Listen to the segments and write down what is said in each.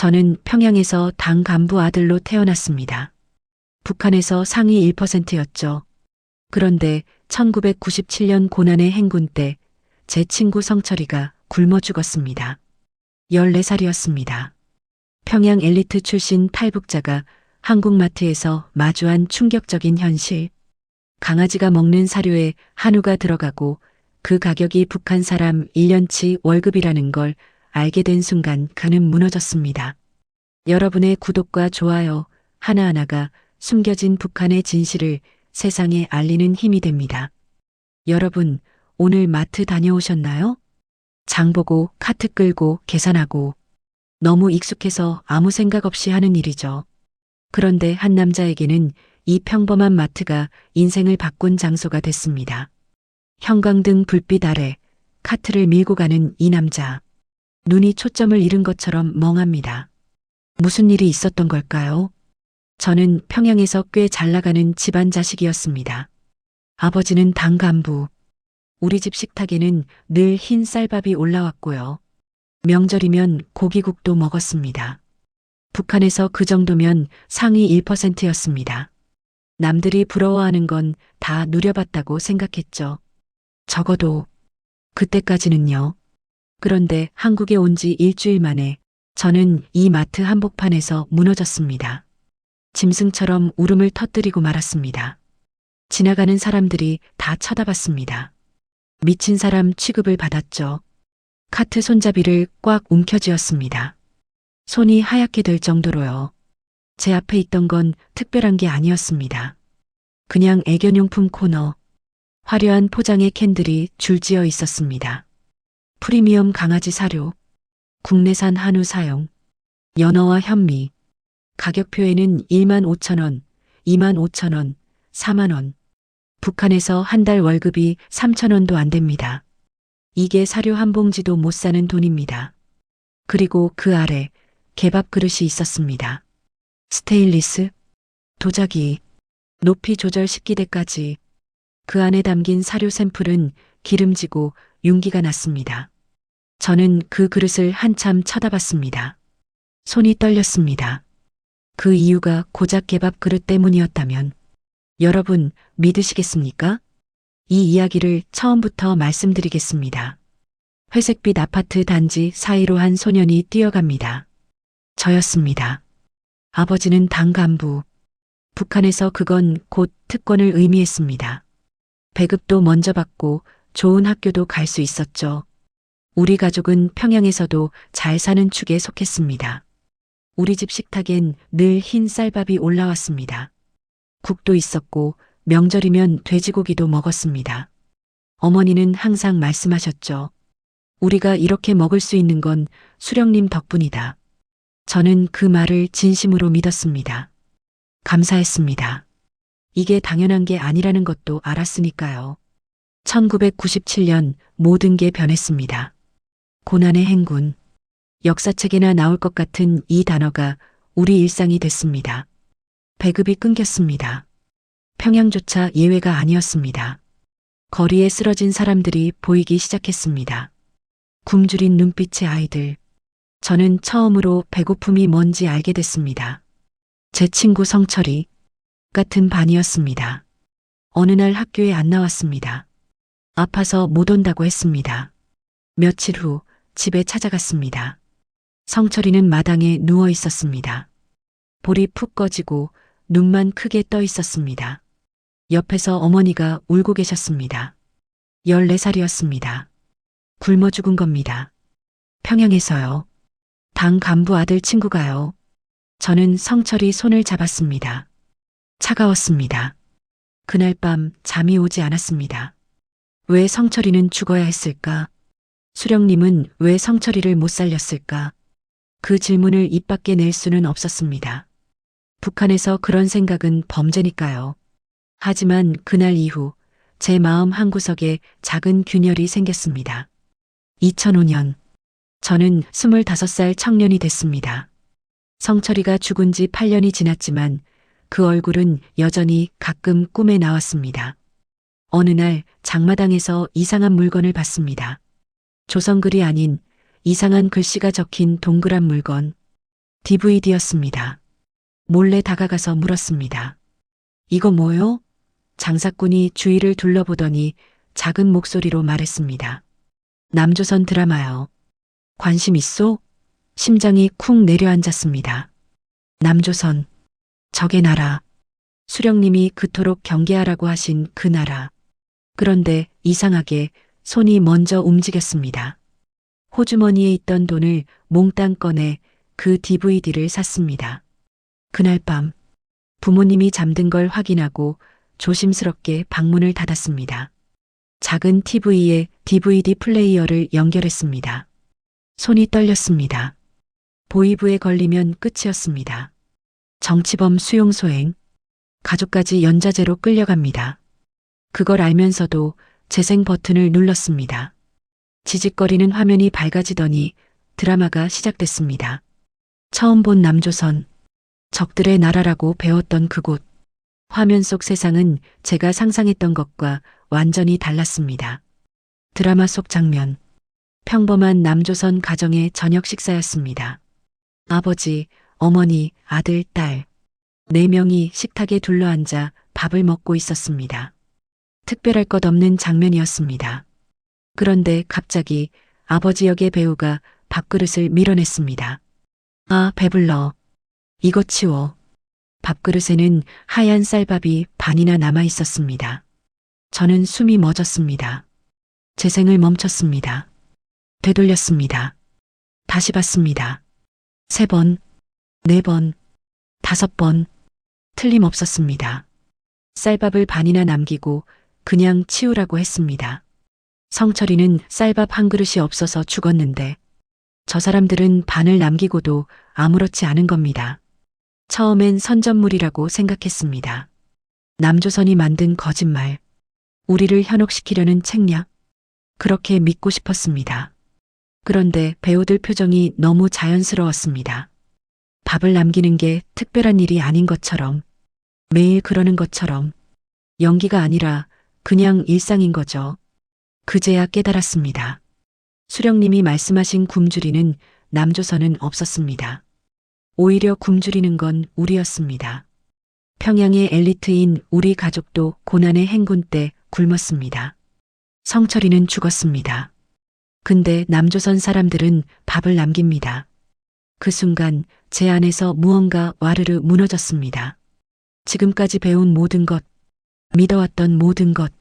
저는 평양에서 당 간부 아들로 태어났습니다. 북한에서 상위 1%였죠. 그런데 1997년 고난의 행군 때 제 친구 성철이가 굶어 죽었습니다. 14살이었습니다. 평양 엘리트 출신 탈북자가 한국마트에서 마주한 충격적인 현실. 강아지가 먹는 사료에 한우가 들어가고 그 가격이 북한 사람 1년치 월급이라는 걸 알게 된 순간 그는 무너졌습니다. 여러분의 구독과 좋아요 하나하나가 숨겨진 북한의 진실을 세상에 알리는 힘이 됩니다. 여러분, 오늘 마트 다녀오셨나요? 장 보고 카트 끌고 계산하고 너무 익숙해서 아무 생각 없이 하는 일이죠. 그런데 한 남자에게는 이 평범한 마트가 인생을 바꾼 장소가 됐습니다. 형광등 불빛 아래 카트를 밀고 가는 이 남자. 눈이 초점을 잃은 것처럼 멍합니다. 무슨 일이 있었던 걸까요? 저는 평양에서 꽤 잘 나가는 집안 자식이었습니다. 아버지는 당 간부. 우리 집 식탁에는 늘 흰 쌀밥이 올라왔고요. 명절이면 고기국도 먹었습니다. 북한에서 그 정도면 상위 1%였습니다. 남들이 부러워하는 건 다 누려봤다고 생각했죠. 적어도 그때까지는요. 그런데 한국에 온 지 일주일 만에 저는 이 마트 한복판에서 무너졌습니다. 짐승처럼 울음을 터뜨리고 말았습니다. 지나가는 사람들이 다 쳐다봤습니다. 미친 사람 취급을 받았죠. 카트 손잡이를 꽉 움켜쥐었습니다. 손이 하얗게 될 정도로요. 제 앞에 있던 건 특별한 게 아니었습니다. 그냥 애견용품 코너. 화려한 포장의 캔들이 줄지어 있었습니다. 프리미엄 강아지 사료, 국내산 한우 사용, 연어와 현미. 가격표에는 15,000원, 25,000원, 4만원. 북한에서 한 달 월급이 3,000원도 안 됩니다. 이게 사료 한 봉지도 못 사는 돈입니다. 그리고 그 아래 개밥 그릇이 있었습니다. 스테인리스, 도자기, 높이 조절 식기대까지. 그 안에 담긴 사료 샘플은 기름지고 윤기가 났습니다. 저는 그 그릇을 한참 쳐다봤습니다. 손이 떨렸습니다. 그 이유가 고작 개밥 그릇 때문이었다면 여러분 믿으시겠습니까? 이 이야기를 처음부터 말씀드리겠습니다. 회색빛 아파트 단지 사이로 한 소년이 뛰어갑니다. 저였습니다. 아버지는 당 간부. 북한에서 그건 곧 특권을 의미했습니다. 배급도 먼저 받고 좋은 학교도 갈 수 있었죠. 우리 가족은 평양에서도 잘 사는 축에 속했습니다. 우리 집 식탁엔 늘 흰 쌀밥이 올라왔습니다. 국도 있었고 명절이면 돼지고기도 먹었습니다. 어머니는 항상 말씀하셨죠. 우리가 이렇게 먹을 수 있는 건 수령님 덕분이다. 저는 그 말을 진심으로 믿었습니다. 감사했습니다. 이게 당연한 게 아니라는 것도 알았으니까요. 1997년 모든 게 변했습니다. 고난의 행군. 역사책에나 나올 것 같은 이 단어가 우리 일상이 됐습니다. 배급이 끊겼습니다. 평양조차 예외가 아니었습니다. 거리에 쓰러진 사람들이 보이기 시작했습니다. 굶주린 눈빛의 아이들. 저는 처음으로 배고픔이 뭔지 알게 됐습니다. 제 친구 성철이 같은 반이었습니다. 어느 날 학교에 안 나왔습니다. 아파서 못 온다고 했습니다. 며칠 후 집에 찾아갔습니다. 성철이는 마당에 누워 있었습니다. 볼이 푹 꺼지고 눈만 크게 떠 있었습니다. 옆에서 어머니가 울고 계셨습니다. 14살이었습니다. 굶어 죽은 겁니다. 평양에서요. 당 간부 아들 친구가요. 저는 성철이 손을 잡았습니다. 차가웠습니다. 그날 밤 잠이 오지 않았습니다. 왜 성철이는 죽어야 했을까? 수령님은 왜 성철이를 못 살렸을까? 그 질문을 입 밖에 낼 수는 없었습니다. 북한에서 그런 생각은 범죄니까요. 하지만 그날 이후 제 마음 한구석에 작은 균열이 생겼습니다. 2005년 저는 25살 청년이 됐습니다. 성철이가 죽은 지 8년이 지났지만 그 얼굴은 여전히 가끔 꿈에 나왔습니다. 어느 날 장마당에서 이상한 물건을 봤습니다. 조선글이 아닌 이상한 글씨가 적힌 동그란 물건. DVD였습니다. 몰래 다가가서 물었습니다. 이거 뭐요? 장사꾼이 주위를 둘러보더니 작은 목소리로 말했습니다. 남조선 드라마요. 관심 있소? 심장이 쿵 내려앉았습니다. 남조선, 적의 나라. 수령님이 그토록 경계하라고 하신 그 나라. 그런데 이상하게 손이 먼저 움직였습니다. 호주머니에 있던 돈을 몽땅 꺼내 그 DVD를 샀습니다. 그날 밤 부모님이 잠든 걸 확인하고 조심스럽게 방문을 닫았습니다. 작은 TV에 DVD 플레이어를 연결했습니다. 손이 떨렸습니다. 보이브에 걸리면 끝이었습니다. 정치범 수용소행, 가족까지 연좌제로 끌려갑니다. 그걸 알면서도 재생 버튼을 눌렀습니다. 지직거리는 화면이 밝아지더니 드라마가 시작됐습니다. 처음 본 남조선, 적들의 나라라고 배웠던 그곳. 화면 속 세상은 제가 상상했던 것과 완전히 달랐습니다. 드라마 속 장면. 평범한 남조선 가정의 저녁 식사였습니다. 아버지, 어머니, 아들, 딸. 4명이 식탁에 둘러앉아 밥을 먹고 있었습니다. 특별할 것 없는 장면이었습니다. 그런데 갑자기 아버지 역의 배우가 밥그릇을 밀어냈습니다. 아, 배불러. 이거 치워. 밥그릇에는 하얀 쌀밥이 반이나 남아 있었습니다. 저는 숨이 멎었습니다. 재생을 멈췄습니다. 되돌렸습니다. 다시 봤습니다. 3번, 4번, 5번. 틀림없었습니다. 쌀밥을 반이나 남기고 그냥 치우라고 했습니다. 성철이는 쌀밥 한 그릇이 없어서 죽었는데 저 사람들은 반을 남기고도 아무렇지 않은 겁니다. 처음엔 선전물이라고 생각했습니다. 남조선이 만든 거짓말, 우리를 현혹시키려는 책략, 그렇게 믿고 싶었습니다. 그런데 배우들 표정이 너무 자연스러웠습니다. 밥을 남기는 게 특별한 일이 아닌 것처럼, 매일 그러는 것처럼, 연기가 아니라 그냥 일상인 거죠. 그제야 깨달았습니다. 수령님이 말씀하신 굶주리는 남조선은 없었습니다. 오히려 굶주리는 건 우리였습니다. 평양의 엘리트인 우리 가족도 고난의 행군 때 굶었습니다. 성철이는 죽었습니다. 근데 남조선 사람들은 밥을 남깁니다. 그 순간 제 안에서 무언가 와르르 무너졌습니다. 지금까지 배운 모든 것, 믿어왔던 모든 것,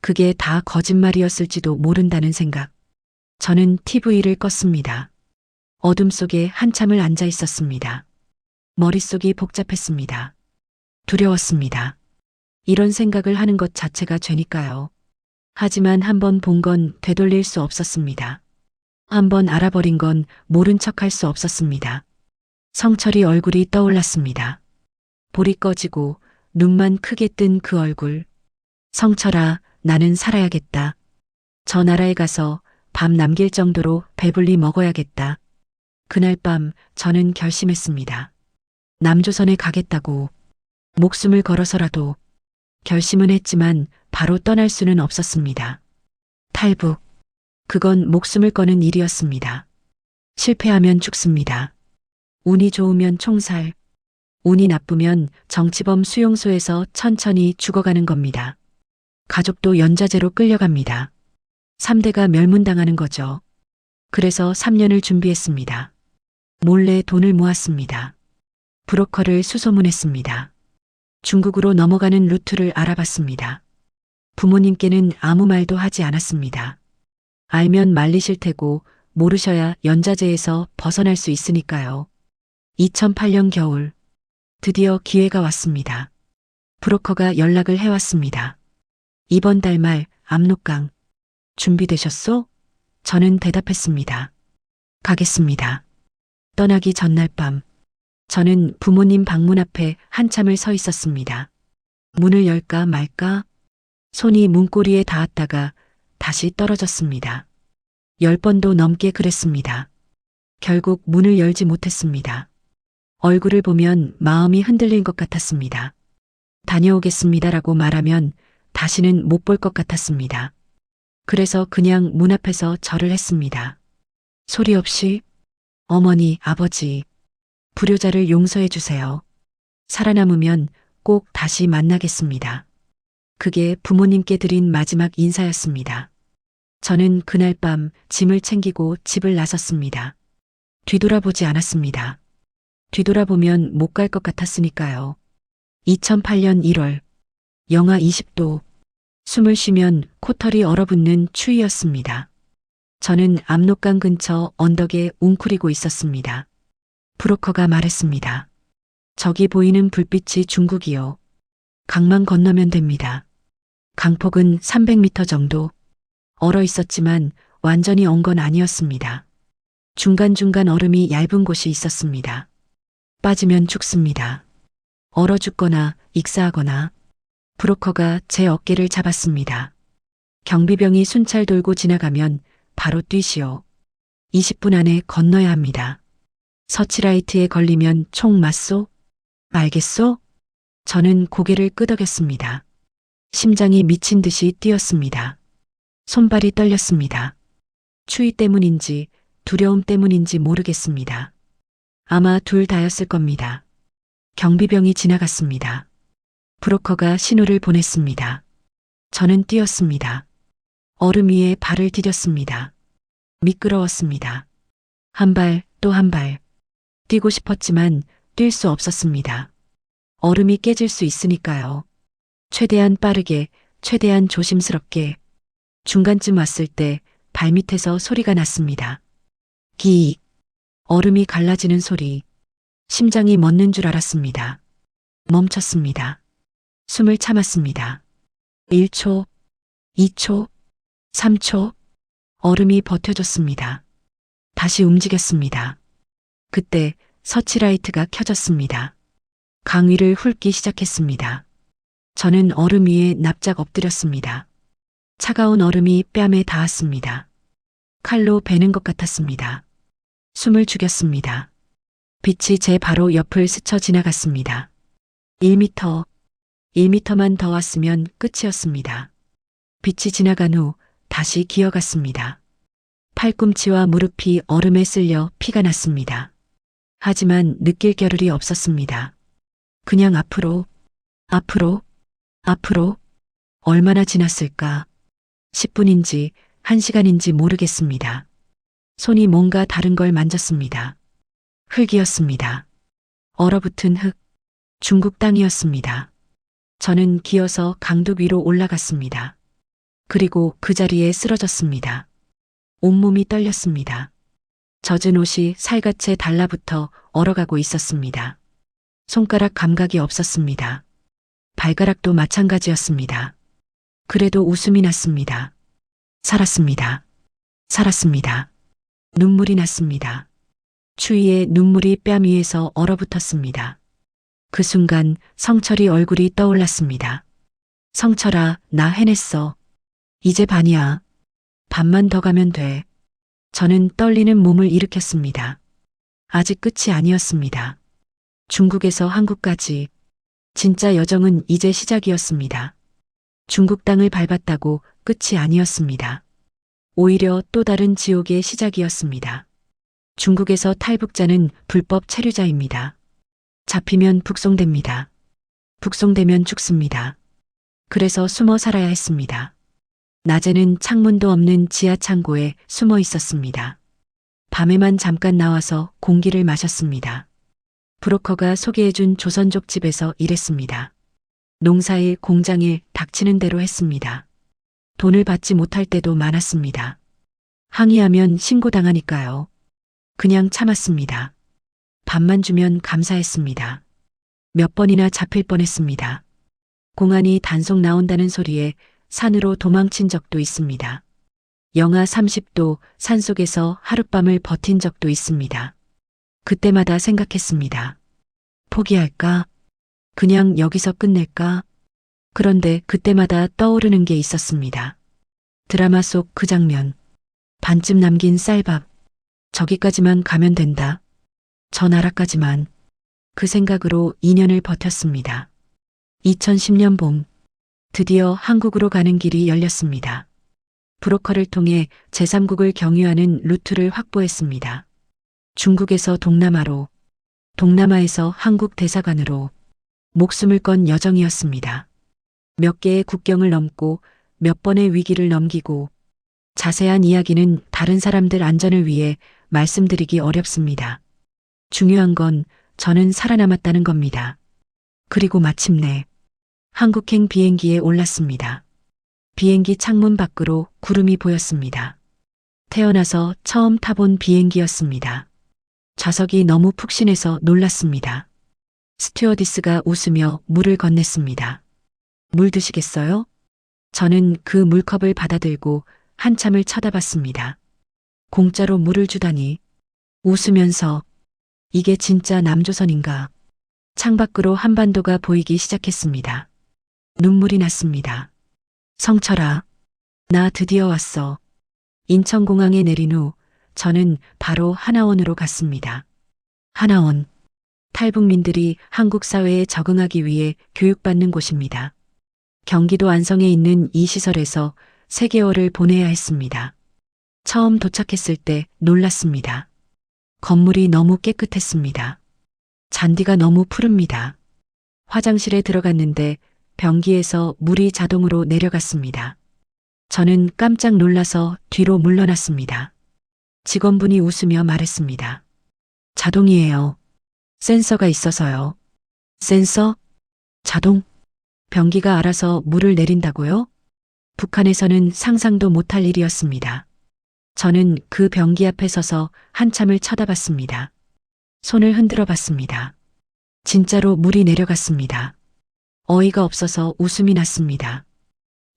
그게 다 거짓말이었을지도 모른다는 생각. 저는 TV를 껐습니다. 어둠 속에 한참을 앉아 있었습니다. 머릿속이 복잡했습니다. 두려웠습니다. 이런 생각을 하는 것 자체가 죄니까요. 하지만 한번 본 건 되돌릴 수 없었습니다. 한번 알아버린 건 모른 척할 수 없었습니다. 성철이 얼굴이 떠올랐습니다. 볼이 꺼지고 눈만 크게 뜬 그 얼굴. 성철아, 나는 살아야겠다. 저 나라에 가서 밥 남길 정도로 배불리 먹어야겠다. 그날 밤 저는 결심했습니다. 남조선에 가겠다고. 목숨을 걸어서라도. 결심은 했지만 바로 떠날 수는 없었습니다. 탈북. 그건 목숨을 거는 일이었습니다. 실패하면 죽습니다. 운이 좋으면 총살. 운이 나쁘면 정치범 수용소에서 천천히 죽어가는 겁니다. 가족도 연좌제로 끌려갑니다. 3대가 멸문당하는 거죠. 그래서 3년을 준비했습니다. 몰래 돈을 모았습니다. 브로커를 수소문했습니다. 중국으로 넘어가는 루트를 알아봤습니다. 부모님께는 아무 말도 하지 않았습니다. 알면 말리실 테고 모르셔야 연좌제에서 벗어날 수 있으니까요. 2008년 겨울 드디어 기회가 왔습니다. 브로커가 연락을 해왔습니다. 이번 달 말 압록강 준비되셨소? 저는 대답했습니다. 가겠습니다. 떠나기 전날 밤 저는 부모님 방문 앞에 한참을 서 있었습니다. 문을 열까 말까? 손이 문고리에 닿았다가 다시 떨어졌습니다. 10번도 넘게 그랬습니다. 결국 문을 열지 못했습니다. 얼굴을 보면 마음이 흔들린 것 같았습니다. 다녀오겠습니다라고 말하면 다시는 못 볼 것 같았습니다. 그래서 그냥 문 앞에서 절을 했습니다. 소리 없이 어머니, 아버지, 불효자를 용서해 주세요. 살아남으면 꼭 다시 만나겠습니다. 그게 부모님께 드린 마지막 인사였습니다. 저는 그날 밤 짐을 챙기고 집을 나섰습니다. 뒤돌아보지 않았습니다. 뒤돌아보면 못 갈 것 같았으니까요. 2008년 1월, 영하 20도, 숨을 쉬면 코털이 얼어붙는 추위였습니다. 저는 압록강 근처 언덕에 웅크리고 있었습니다. 브로커가 말했습니다. 저기 보이는 불빛이 중국이요. 강만 건너면 됩니다. 강폭은 300m 정도. 얼어 있었지만 완전히 언 건 아니었습니다. 중간중간 얼음이 얇은 곳이 있었습니다. 빠지면 죽습니다. 얼어 죽거나 익사하거나. 브로커가 제 어깨를 잡았습니다. 경비병이 순찰 돌고 지나가면 바로 뛰시오. 20분 안에 건너야 합니다. 서치라이트에 걸리면 총 맞소? 알겠소? 저는 고개를 끄덕였습니다. 심장이 미친 듯이 뛰었습니다. 손발이 떨렸습니다. 추위 때문인지 두려움 때문인지 모르겠습니다. 아마 둘 다였을 겁니다. 경비병이 지나갔습니다. 브로커가 신호를 보냈습니다. 저는 뛰었습니다. 얼음 위에 발을 디뎠습니다. 미끄러웠습니다. 한 발, 또 한 발. 뛰고 싶었지만 뛸 수 없었습니다. 얼음이 깨질 수 있으니까요. 최대한 빠르게, 최대한 조심스럽게. 중간쯤 왔을 때 발밑에서 소리가 났습니다. 기익. 얼음이 갈라지는 소리. 심장이 멎는 줄 알았습니다. 멈췄습니다. 숨을 참았습니다. 1초, 2초, 3초. 얼음이 버텨줬습니다. 다시 움직였습니다. 그때 서치라이트가 켜졌습니다. 강 위를 훑기 시작했습니다. 저는 얼음 위에 납작 엎드렸습니다. 차가운 얼음이 뺨에 닿았습니다. 칼로 베는 것 같았습니다. 숨을 죽였습니다. 빛이 제 바로 옆을 스쳐 지나갔습니다. 1m, 1m만 더 왔으면 끝이었습니다. 빛이 지나간 후 다시 기어갔습니다. 팔꿈치와 무릎이 얼음에 쓸려 피가 났습니다. 하지만 느낄 겨를이 없었습니다. 그냥 앞으로, 앞으로, 앞으로. 얼마나 지났을까? 10분인지 1시간인지 모르겠습니다. 손이 뭔가 다른 걸 만졌습니다. 흙이었습니다. 얼어붙은 흙. 중국 땅이었습니다. 저는 기어서 강둑 위로 올라갔습니다. 그리고 그 자리에 쓰러졌습니다. 온몸이 떨렸습니다. 젖은 옷이 살갗에 달라붙어 얼어가고 있었습니다. 손가락 감각이 없었습니다. 발가락도 마찬가지였습니다. 그래도 웃음이 났습니다. 살았습니다. 살았습니다. 눈물이 났습니다. 추위에 눈물이 뺨 위에서 얼어붙었습니다. 그 순간 성철이 얼굴이 떠올랐습니다. 성철아, 나 해냈어. 이제 반이야. 반만 더 가면 돼. 저는 떨리는 몸을 일으켰습니다. 아직 끝이 아니었습니다. 중국에서 한국까지. 진짜 여정은 이제 시작이었습니다. 중국 땅을 밟았다고 끝이 아니었습니다. 오히려 또 다른 지옥의 시작이었습니다. 중국에서 탈북자는 불법 체류자입니다. 잡히면 북송됩니다. 북송되면 죽습니다. 그래서 숨어 살아야 했습니다. 낮에는 창문도 없는 지하 창고에 숨어 있었습니다. 밤에만 잠깐 나와서 공기를 마셨습니다. 브로커가 소개해준 조선족 집에서 일했습니다. 농사일, 공장일 닥치는 대로 했습니다. 돈을 받지 못할 때도 많았습니다. 항의하면 신고당하니까요. 그냥 참았습니다. 밥만 주면 감사했습니다. 몇 번이나 잡힐 뻔했습니다. 공안이 단속 나온다는 소리에 산으로 도망친 적도 있습니다. 영하 30도 산속에서 하룻밤을 버틴 적도 있습니다. 그때마다 생각했습니다. 포기할까? 그냥 여기서 끝낼까? 그런데 그때마다 떠오르는 게 있었습니다. 드라마 속 그 장면. 반쯤 남긴 쌀밥. 저기까지만 가면 된다. 저 나라까지만. 그 생각으로 2년을 버텼습니다. 2010년 봄. 드디어 한국으로 가는 길이 열렸습니다. 브로커를 통해 제3국을 경유하는 루트를 확보했습니다. 중국에서 동남아로, 동남아에서 한국 대사관으로 목숨을 건 여정이었습니다. 몇 개의 국경을 넘고 몇 번의 위기를 넘기고 자세한 이야기는 다른 사람들 안전을 위해 말씀드리기 어렵습니다. 중요한 건 저는 살아남았다는 겁니다. 그리고 마침내 한국행 비행기에 올랐습니다. 비행기 창문 밖으로 구름이 보였습니다. 태어나서 처음 타본 비행기였습니다. 좌석이 너무 푹신해서 놀랐습니다. 스튜어디스가 웃으며 물을 건넸습니다. 물 드시겠어요? 저는 그 물컵을 받아들고 한참을 쳐다봤습니다. 공짜로 물을 주다니. 웃으면서 이게 진짜 남조선인가? 창밖으로 한반도가 보이기 시작했습니다. 눈물이 났습니다. 성철아, 나 드디어 왔어. 인천공항에 내린 후 저는 바로 하나원으로 갔습니다. 하나원, 탈북민들이 한국 사회에 적응하기 위해 교육받는 곳입니다. 경기도 안성에 있는 이 시설에서 3개월을 보내야 했습니다. 처음 도착했을 때 놀랐습니다. 건물이 너무 깨끗했습니다. 잔디가 너무 푸릅니다. 화장실에 들어갔는데 변기에서 물이 자동으로 내려갔습니다. 저는 깜짝 놀라서 뒤로 물러났습니다. 직원분이 웃으며 말했습니다. 자동이에요. 센서가 있어서요. 센서? 자동? 변기가 알아서 물을 내린다고요? 북한에서는 상상도 못할 일이었습니다. 저는 그 변기 앞에 서서 한참을 쳐다봤습니다. 손을 흔들어 봤습니다. 진짜로 물이 내려갔습니다. 어이가 없어서 웃음이 났습니다.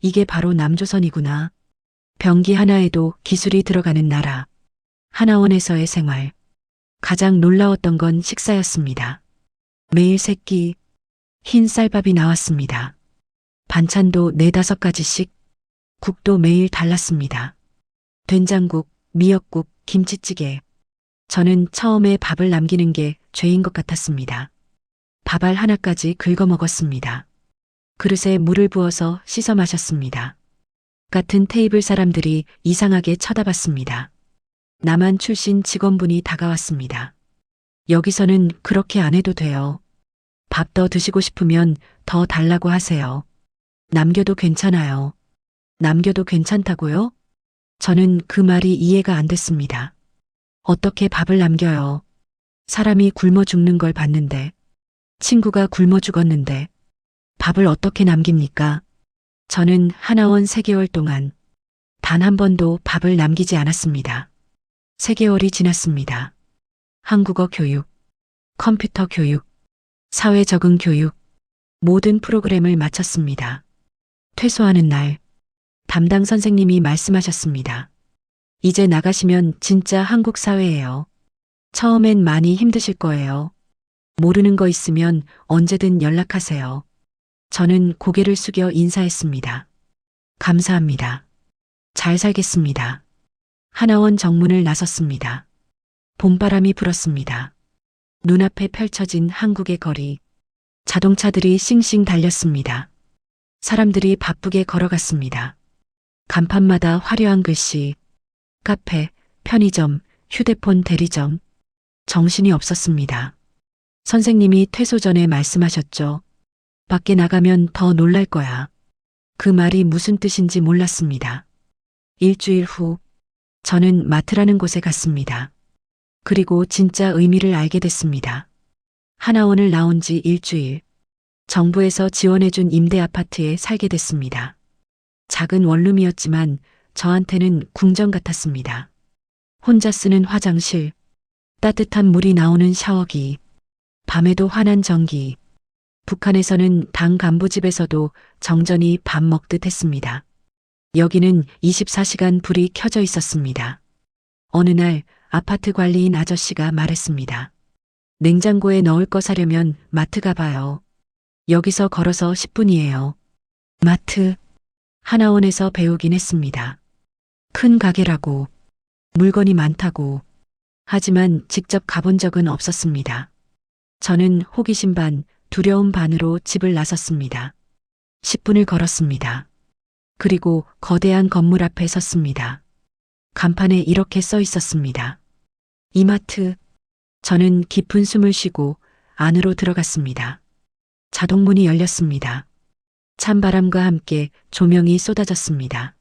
이게 바로 남조선이구나. 변기 하나에도 기술이 들어가는 나라. 하나원에서의 생활. 가장 놀라웠던 건 식사였습니다. 매일 3끼 흰 쌀밥이 나왔습니다. 반찬도 4-5가지씩. 국도 매일 달랐습니다. 된장국, 미역국, 김치찌개. 저는 처음에 밥을 남기는 게 죄인 것 같았습니다. 밥알 하나까지 긁어 먹었습니다. 그릇에 물을 부어서 씻어 마셨습니다. 같은 테이블 사람들이 이상하게 쳐다봤습니다. 남한 출신 직원분이 다가왔습니다. 여기서는 그렇게 안 해도 돼요. 밥 더 드시고 싶으면 더 달라고 하세요. 남겨도 괜찮아요. 남겨도 괜찮다고요? 저는 그 말이 이해가 안 됐습니다. 어떻게 밥을 남겨요? 사람이 굶어 죽는 걸 봤는데, 친구가 굶어 죽었는데, 밥을 어떻게 남깁니까? 저는 하나원 3개월 동안 단 한 번도 밥을 남기지 않았습니다. 3개월이 지났습니다. 한국어 교육, 컴퓨터 교육, 사회 적응 교육, 모든 프로그램을 마쳤습니다. 퇴소하는 날, 담당 선생님이 말씀하셨습니다. 이제 나가시면 진짜 한국 사회예요. 처음엔 많이 힘드실 거예요. 모르는 거 있으면 언제든 연락하세요. 저는 고개를 숙여 인사했습니다. 감사합니다. 잘 살겠습니다. 하나원 정문을 나섰습니다. 봄바람이 불었습니다. 눈앞에 펼쳐진 한국의 거리. 자동차들이 싱싱 달렸습니다. 사람들이 바쁘게 걸어갔습니다. 간판마다 화려한 글씨. 카페, 편의점, 휴대폰 대리점. 정신이 없었습니다. 선생님이 퇴소 전에 말씀하셨죠. 밖에 나가면 더 놀랄 거야. 그 말이 무슨 뜻인지 몰랐습니다. 일주일 후, 저는 마트라는 곳에 갔습니다. 그리고 진짜 의미를 알게 됐습니다. 하나원을 나온 지 일주일, 정부에서 지원해준 임대 아파트에 살게 됐습니다. 작은 원룸이었지만 저한테는 궁전 같았습니다. 혼자 쓰는 화장실, 따뜻한 물이 나오는 샤워기, 밤에도 환한 전기. 북한에서는 당 간부집에서도 정전이 밥 먹듯 했습니다. 여기는 24시간 불이 켜져 있었습니다. 어느 날 아파트 관리인 아저씨가 말했습니다. 냉장고에 넣을 거 사려면 마트 가봐요. 여기서 걸어서 10분이에요. 마트. 하나원에서 배우긴 했습니다. 큰 가게라고, 물건이 많다고. 하지만 직접 가본 적은 없었습니다. 저는 호기심 반, 두려움 반으로 집을 나섰습니다. 10분을 걸었습니다. 그리고 거대한 건물 앞에 섰습니다. 간판에 이렇게 써 있었습니다. 이마트. 저는 깊은 숨을 쉬고 안으로 들어갔습니다. 자동문이 열렸습니다. 찬바람과 함께 조명이 쏟아졌습니다.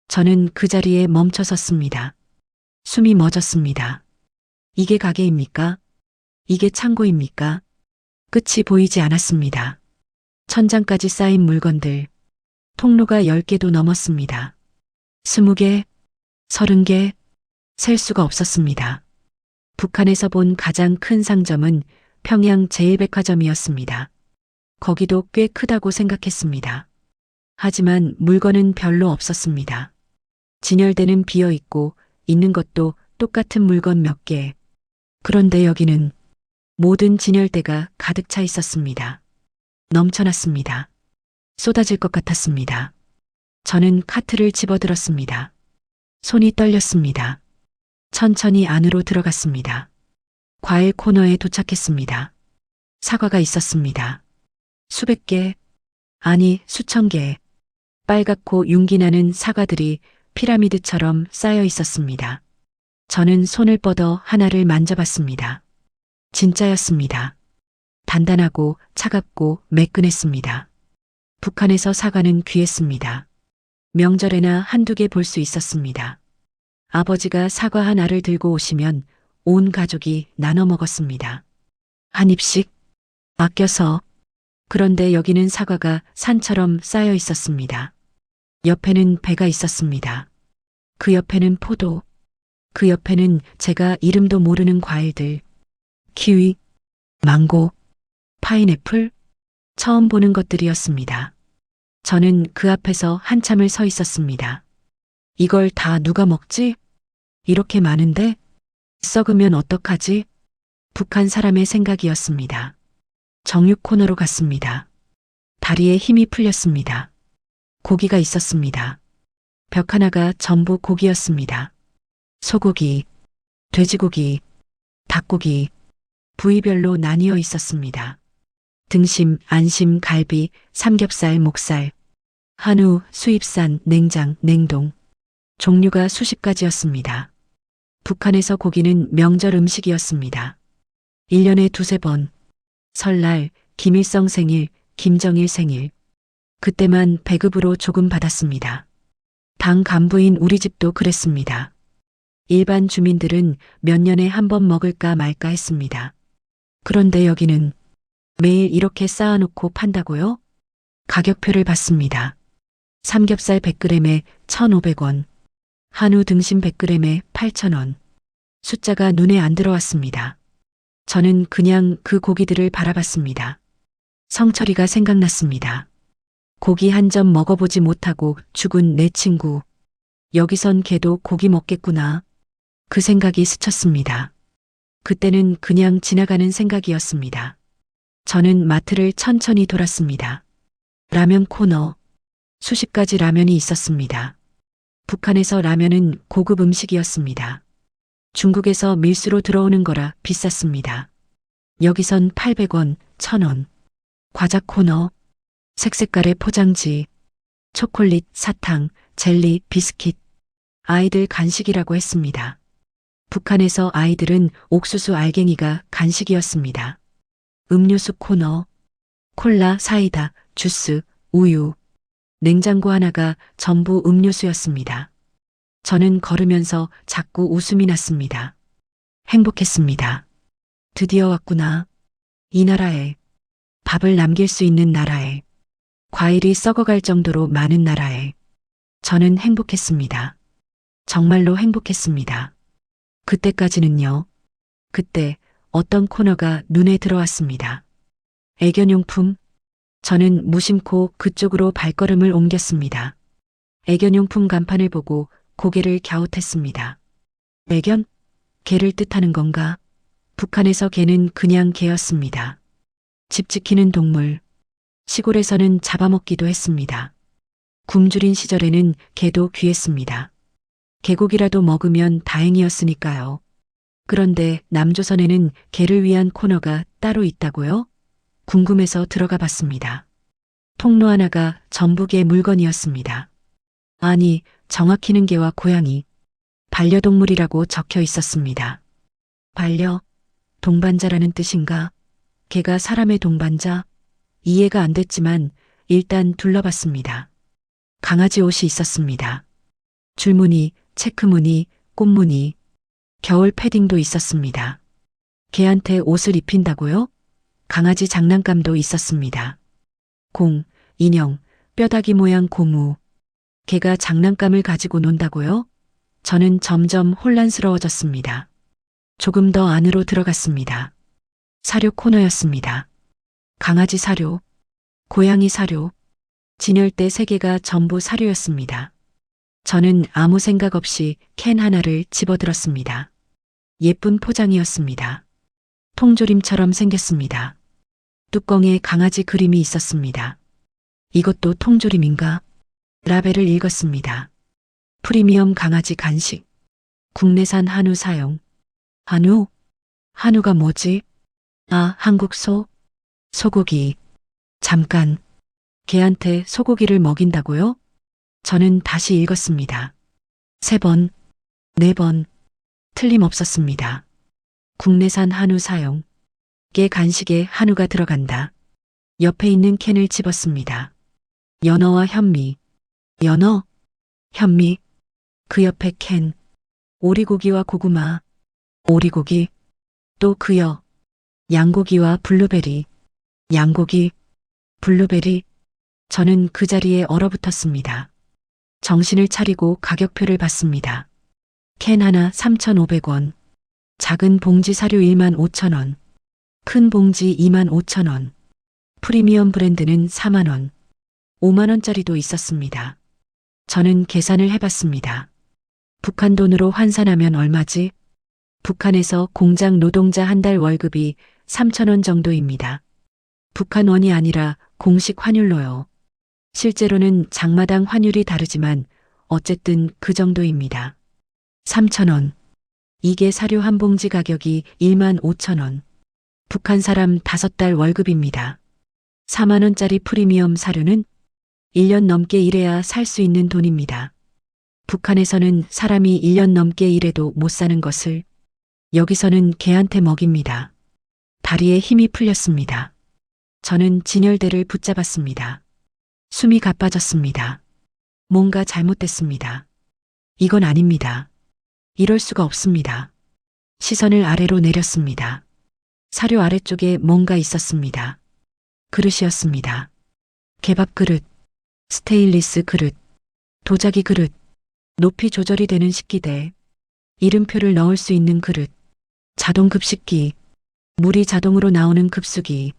저는 그 자리에 멈춰 섰습니다. 숨이 멎었습니다. 이게 가게입니까? 이게 창고입니까? 끝이 보이지 않았습니다. 천장까지 쌓인 물건들, 통로가 10개도 넘었습니다. 20개, 30개, 셀 수가 없었습니다. 북한에서 본 가장 큰 상점은 평양 제1백화점이었습니다. 거기도 꽤 크다고 생각했습니다. 하지만 물건은 별로 없었습니다. 진열대는 비어 있고 있는 것도 똑같은 물건 몇 개. 그런데 여기는 모든 진열대가 가득 차 있었습니다. 넘쳐났습니다. 쏟아질 것 같았습니다. 저는 카트를 집어들었습니다. 손이 떨렸습니다. 천천히 안으로 들어갔습니다. 과일 코너에 도착했습니다. 사과가 있었습니다. 수백 개, 아니 수천 개, 빨갛고 윤기나는 사과들이 피라미드처럼 쌓여 있었습니다. 저는 손을 뻗어 하나를 만져봤습니다. 진짜였습니다. 단단하고 차갑고 매끈했습니다. 북한에서 사과는 귀했습니다. 명절에나 한두 개 볼 수 있었습니다. 아버지가 사과 한 알을 들고 오시면 온 가족이 나눠 먹었습니다. 한 입씩 아껴서. 그런데 여기는 사과가 산처럼 쌓여 있었습니다. 옆에는 배가 있었습니다. 그 옆에는 포도, 그 옆에는 제가 이름도 모르는 과일들, 키위, 망고, 파인애플, 처음 보는 것들이었습니다. 저는 그 앞에서 한참을 서 있었습니다. 이걸 다 누가 먹지? 이렇게 많은데? 썩으면 어떡하지? 북한 사람의 생각이었습니다. 정육 코너로 갔습니다. 다리에 힘이 풀렸습니다. 고기가 있었습니다. 벽 하나가 전부 고기였습니다. 소고기, 돼지고기, 닭고기, 부위별로 나뉘어 있었습니다. 등심, 안심, 갈비, 삼겹살, 목살, 한우, 수입산, 냉장, 냉동. 종류가 수십 가지였습니다. 북한에서 고기는 명절 음식이었습니다. 1년에 두세 번, 설날, 김일성 생일, 김정일 생일. 그때만 배급으로 조금 받았습니다. 당 간부인 우리 집도 그랬습니다. 일반 주민들은 몇 년에 한 번 먹을까 말까 했습니다. 그런데 여기는 매일 이렇게 쌓아놓고 판다고요? 가격표를 봤습니다. 삼겹살 100g에 1,500원, 한우 등심 100g에 8,000원. 숫자가 눈에 안 들어왔습니다. 저는 그냥 그 고기들을 바라봤습니다. 성철이가 생각났습니다. 고기 한 점 먹어보지 못하고 죽은 내 친구. 여기선 걔도 고기 먹겠구나. 그 생각이 스쳤습니다. 그때는 그냥 지나가는 생각이었습니다. 저는 마트를 천천히 돌았습니다. 라면 코너. 수십 가지 라면이 있었습니다. 북한에서 라면은 고급 음식이었습니다. 중국에서 밀수로 들어오는 거라 비쌌습니다. 여기선 800원, 1,000원. 과자 코너. 색색깔의 포장지. 초콜릿, 사탕, 젤리, 비스킷. 아이들 간식이라고 했습니다. 북한에서 아이들은 옥수수 알갱이가 간식이었습니다. 음료수 코너. 콜라, 사이다, 주스, 우유. 냉장고 하나가 전부 음료수였습니다. 저는 걸으면서 자꾸 웃음이 났습니다. 행복했습니다. 드디어 왔구나. 이 나라에. 밥을 남길 수 있는 나라에. 과일이 썩어갈 정도로 많은 나라에. 저는 행복했습니다. 정말로 행복했습니다. 그때까지는요. 그때 어떤 코너가 눈에 들어왔습니다. 애견용품. 저는 무심코 그쪽으로 발걸음을 옮겼습니다. 애견용품 간판을 보고 고개를 갸웃했습니다. 애견? 개를 뜻하는 건가? 북한에서 개는 그냥 개였습니다. 집 지키는 동물. 시골에서는 잡아먹기도 했습니다. 굶주린 시절에는 개도 귀했습니다. 개고기라도 먹으면 다행이었으니까요. 그런데 남조선에는 개를 위한 코너가 따로 있다고요? 궁금해서 들어가 봤습니다. 통로 하나가 전부 개 물건이었습니다. 아니, 정확히는 개와 고양이, 반려동물이라고 적혀 있었습니다. 동반자라는 뜻인가? 개가 사람의 동반자? 이해가 안 됐지만 일단 둘러봤습니다. 강아지 옷이 있었습니다. 줄무늬, 체크무늬, 꽃무늬, 겨울 패딩도 있었습니다. 개한테 옷을 입힌다고요? 강아지 장난감도 있었습니다. 공, 인형, 뼈다귀 모양 고무. 개가 장난감을 가지고 논다고요? 저는 점점 혼란스러워졌습니다. 조금 더 안으로 들어갔습니다. 사료 코너였습니다. 강아지 사료, 고양이 사료, 진열대 3개가 전부 사료였습니다. 저는 아무 생각 없이 캔 하나를 집어들었습니다. 예쁜 포장이었습니다. 통조림처럼 생겼습니다. 뚜껑에 강아지 그림이 있었습니다. 이것도 통조림인가? 라벨을 읽었습니다. 프리미엄 강아지 간식. 국내산 한우 사용. 한우? 한우가 뭐지? 아, 한국 소? 소고기. 잠깐. 개한테 소고기를 먹인다고요? 저는 다시 읽었습니다. 3번, 4번. 틀림없었습니다. 국내산 한우 사용. 개 간식에 한우가 들어간다. 옆에 있는 캔을 집었습니다. 연어와 현미. 연어? 현미? 그 옆에 캔. 오리고기와 고구마. 오리고기. 또 그여. 양고기와 블루베리. 양고기. 블루베리. 저는 그 자리에 얼어붙었습니다. 정신을 차리고 가격표를 봤습니다. 캔 하나 3,500원. 작은 봉지 사료 15,000원. 큰 봉지 25,000원. 프리미엄 브랜드는 4만원. 5만원짜리도 있었습니다. 저는 계산을 해봤습니다. 북한 돈으로 환산하면 얼마지? 북한에서 공장 노동자 한 달 월급이 3,000원 정도입니다. 북한 원이 아니라 공식 환율로요. 실제로는 장마당 환율이 다르지만 어쨌든 그 정도입니다. 3,000원. 이게 사료 한 봉지 가격이 15,000원. 북한 사람 5달 월급입니다. 4만원짜리 프리미엄 사료는 1년 넘게 일해야 살 수 있는 돈입니다. 북한에서는 사람이 1년 넘게 일해도 못 사는 것을 여기서는 개한테 먹입니다. 다리에 힘이 풀렸습니다. 저는 진열대를 붙잡았습니다. 숨이 가빠졌습니다. 뭔가 잘못됐습니다. 이건 아닙니다. 이럴 수가 없습니다. 시선을 아래로 내렸습니다. 사료 아래쪽에 뭔가 있었습니다. 그릇이었습니다. 개밥 그릇, 스테인리스 그릇, 도자기 그릇, 높이 조절이 되는 식기대, 이름표를 넣을 수 있는 그릇, 자동 급식기, 물이 자동으로 나오는 급수기.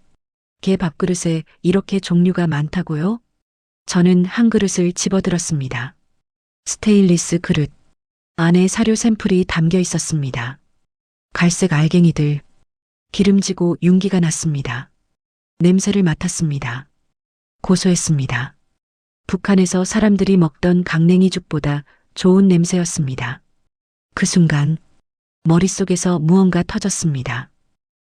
개 밥그릇에 이렇게 종류가 많다고요? 저는 한 그릇을 집어들었습니다. 스테인리스 그릇. 안에 사료 샘플이 담겨 있었습니다. 갈색 알갱이들. 기름지고 윤기가 났습니다. 냄새를 맡았습니다. 고소했습니다. 북한에서 사람들이 먹던 강냉이죽보다 좋은 냄새였습니다. 그 순간 머릿속에서 무언가 터졌습니다.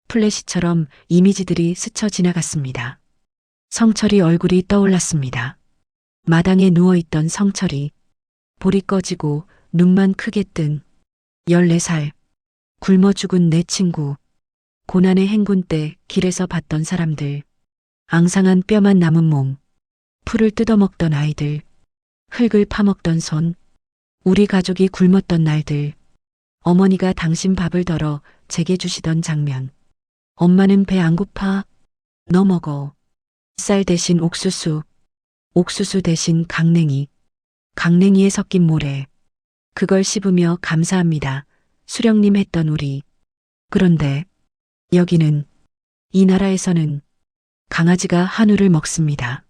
플래시처럼 이미지들이 스쳐 지나갔습니다. 성철이 얼굴이 떠올랐습니다. 마당에 누워있던 성철이, 볼이 꺼지고 눈만 크게 뜬 14살, 굶어 죽은 내 친구, 고난의 행군 때 길에서 봤던 사람들, 앙상한 뼈만 남은 몸, 풀을 뜯어먹던 아이들, 흙을 파먹던 손, 우리 가족이 굶었던 날들, 어머니가 당신 밥을 덜어 제게 주시던 장면. 엄마는 배 안 고파? 너 먹어. 쌀 대신 옥수수, 옥수수 대신 강냉이, 강냉이에 섞인 모래. 그걸 씹으며 감사합니다. 수령님 했던 우리. 그런데 여기는, 이 나라에서는 강아지가 한우를 먹습니다.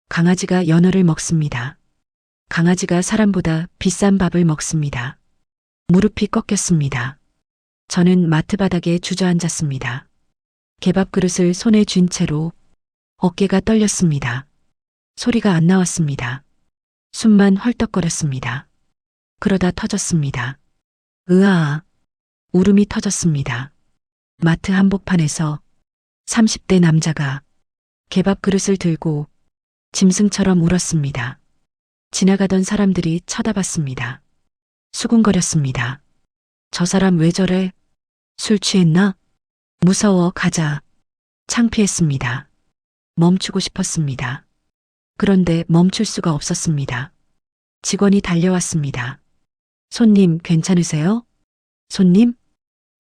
강아지가 연어를 먹습니다. 강아지가 사람보다 비싼 밥을 먹습니다. 무릎이 꺾였습니다. 저는 마트 바닥에 주저앉았습니다. 개밥 그릇을 손에 쥔 채로 어깨가 떨렸습니다. 소리가 안 나왔습니다. 숨만 헐떡거렸습니다. 그러다 터졌습니다. 으아, 울음이 터졌습니다. 마트 한복판에서 30대 남자가 개밥 그릇을 들고 짐승처럼 울었습니다. 지나가던 사람들이 쳐다봤습니다. 수군거렸습니다. 저 사람 왜 저래? 술 취했나? 무서워, 가자. 창피했습니다. 멈추고 싶었습니다. 그런데 멈출 수가 없었습니다. 직원이 달려왔습니다. 손님, 괜찮으세요? 손님?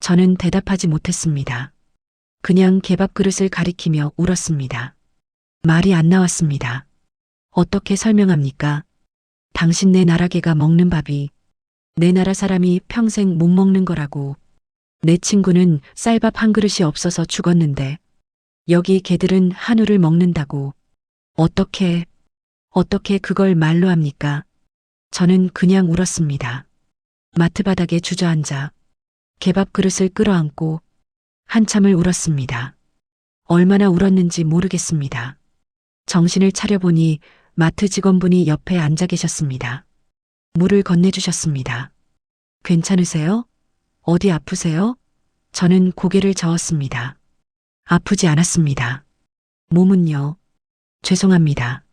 저는 대답하지 못했습니다. 그냥 케밥 그릇을 가리키며 울었습니다. 말이 안 나왔습니다. 어떻게 설명합니까? 당신네 나라 개가 먹는 밥이 내 나라 사람이 평생 못 먹는 거라고. 내 친구는 쌀밥 한 그릇이 없어서 죽었는데 여기 개들은 한우를 먹는다고. 어떻게 그걸 말로 합니까? 저는 그냥 울었습니다. 마트 바닥에 주저앉아 케밥 그릇을 끌어안고 한참을 울었습니다. 얼마나 울었는지 모르겠습니다. 정신을 차려보니 마트 직원분이 옆에 앉아 계셨습니다. 물을 건네주셨습니다. 괜찮으세요? 어디 아프세요? 저는 고개를 저었습니다. 아프지 않았습니다. 몸은요? 죄송합니다.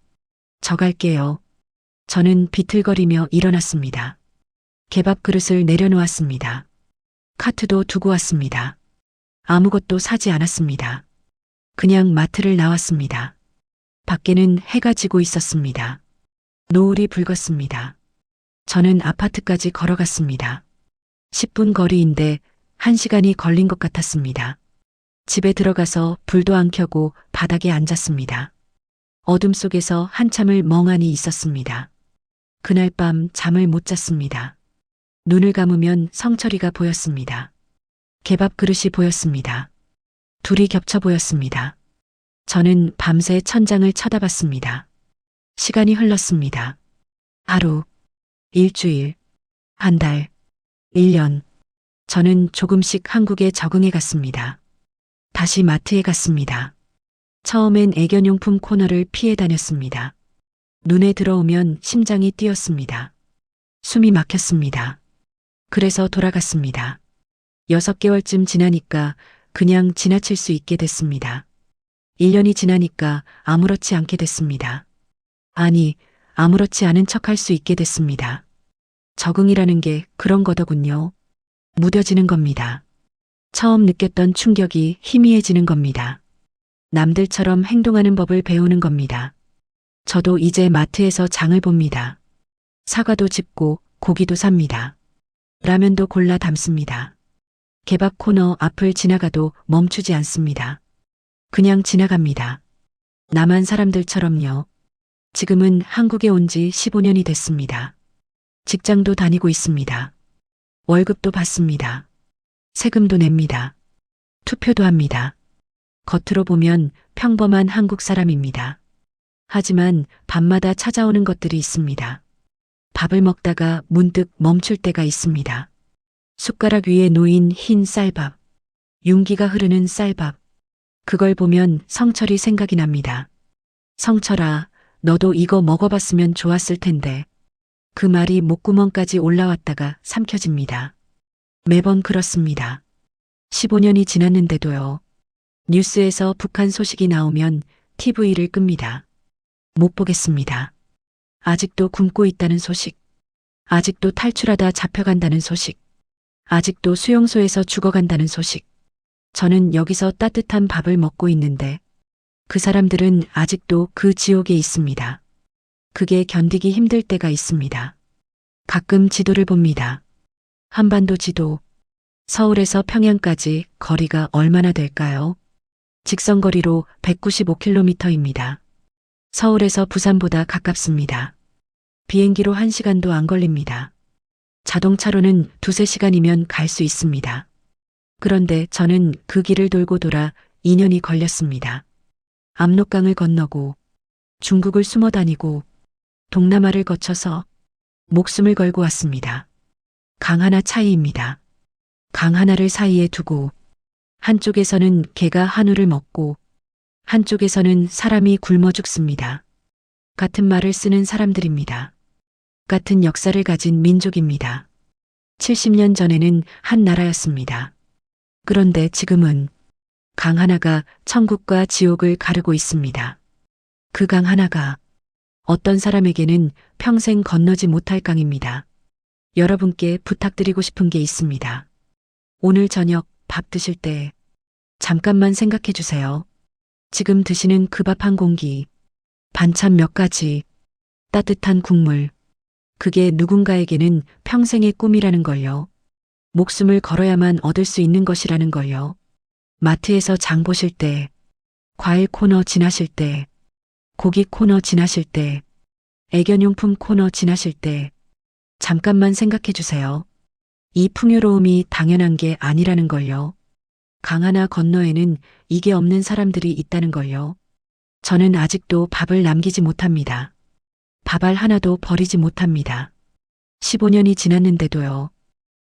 저 갈게요. 저는 비틀거리며 일어났습니다. 케밥 그릇을 내려놓았습니다. 카트도 두고 왔습니다. 아무것도 사지 않았습니다. 그냥 마트를 나왔습니다. 밖에는 해가 지고 있었습니다. 노을이 붉었습니다. 저는 아파트까지 걸어갔습니다. 10분 거리인데 1시간이 걸린 것 같았습니다. 집에 들어가서 불도 안 켜고 바닥에 앉았습니다. 어둠 속에서 한참을 멍하니 있었습니다. 그날 밤 잠을 못 잤습니다. 눈을 감으면 성철이가 보였습니다. 케밥 그릇이 보였습니다. 둘이 겹쳐 보였습니다. 저는 밤새 천장을 쳐다봤습니다. 시간이 흘렀습니다. 하루, 일주일, 한 달, 1년. 저는 조금씩 한국에 적응해 갔습니다. 다시 마트에 갔습니다. 처음엔 애견용품 코너를 피해 다녔습니다. 눈에 들어오면 심장이 뛰었습니다. 숨이 막혔습니다. 그래서 돌아갔습니다. 6개월쯤 지나니까 그냥 지나칠 수 있게 됐습니다. 1년이 지나니까 아무렇지 않게 됐습니다. 아니, 아무렇지 않은 척할 수 있게 됐습니다. 적응이라는 게 그런 거더군요. 무뎌지는 겁니다. 처음 느꼈던 충격이 희미해지는 겁니다. 남들처럼 행동하는 법을 배우는 겁니다. 저도 이제 마트에서 장을 봅니다. 사과도 짚고 고기도 삽니다. 라면도 골라 담습니다. 케밥 코너 앞을 지나가도 멈추지 않습니다. 그냥 지나갑니다. 남한 사람들처럼요. 지금은 한국에 온 지 15년이 됐습니다. 직장도 다니고 있습니다. 월급도 받습니다. 세금도 냅니다. 투표도 합니다. 겉으로 보면 평범한 한국 사람입니다. 하지만 밤마다 찾아오는 것들이 있습니다. 밥을 먹다가 문득 멈출 때가 있습니다. 숟가락 위에 놓인 흰 쌀밥, 윤기가 흐르는 쌀밥. 그걸 보면 성철이 생각이 납니다. 성철아, 너도 이거 먹어봤으면 좋았을 텐데. 그 말이 목구멍까지 올라왔다가 삼켜집니다. 매번 그렇습니다. 15년이 지났는데도요. 뉴스에서 북한 소식이 나오면 TV를 끕니다. 못 보겠습니다. 아직도 굶고 있다는 소식. 아직도 탈출하다 잡혀간다는 소식. 아직도 수용소에서 죽어간다는 소식. 저는 여기서 따뜻한 밥을 먹고 있는데 그 사람들은 아직도 그 지옥에 있습니다. 그게 견디기 힘들 때가 있습니다. 가끔 지도를 봅니다. 한반도 지도. 서울에서 평양까지 거리가 얼마나 될까요? 직선거리로 195km입니다. 서울에서 부산보다 가깝습니다. 비행기로 1시간도 안 걸립니다. 자동차로는 2~3시간이면 갈 수 있습니다. 그런데 저는 그 길을 돌고 돌아 2년이 걸렸습니다. 압록강을 건너고 중국을 숨어 다니고 동남아를 거쳐서 목숨을 걸고 왔습니다. 강 하나 차이입니다. 강 하나를 사이에 두고 한쪽에서는 개가 한우를 먹고 한쪽에서는 사람이 굶어 죽습니다. 같은 말을 쓰는 사람들입니다. 같은 역사를 가진 민족입니다. 70년 전에는 한 나라였습니다. 그런데 지금은 강 하나가 천국과 지옥을 가르고 있습니다. 그 강 하나가 어떤 사람에게는 평생 건너지 못할 강입니다. 여러분께 부탁드리고 싶은 게 있습니다. 오늘 저녁 밥 드실 때 잠깐만 생각해 주세요. 지금 드시는 그 밥 한 공기, 반찬 몇 가지, 따뜻한 국물. 그게 누군가에게는 평생의 꿈이라는 걸요. 목숨을 걸어야만 얻을 수 있는 것이라는 걸요. 마트에서 장 보실 때, 과일 코너 지나실 때, 고기 코너 지나실 때, 애견용품 코너 지나실 때, 잠깐만 생각해 주세요. 이 풍요로움이 당연한 게 아니라는 걸요. 강 하나 건너에는 이게 없는 사람들이 있다는 걸요. 저는 아직도 밥을 남기지 못합니다. 밥알 하나도 버리지 못합니다. 15년이 지났는데도요.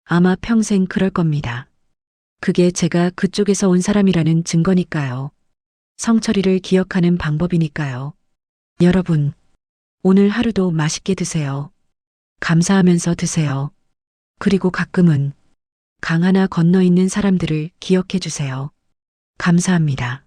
아마 평생 그럴 겁니다. 그게 제가 그쪽에서 온 사람이라는 증거니까요. 성철이를 기억하는 방법이니까요. 여러분, 오늘 하루도 맛있게 드세요. 감사하면서 드세요. 그리고 가끔은 강 하나 건너 있는 사람들을 기억해 주세요. 감사합니다.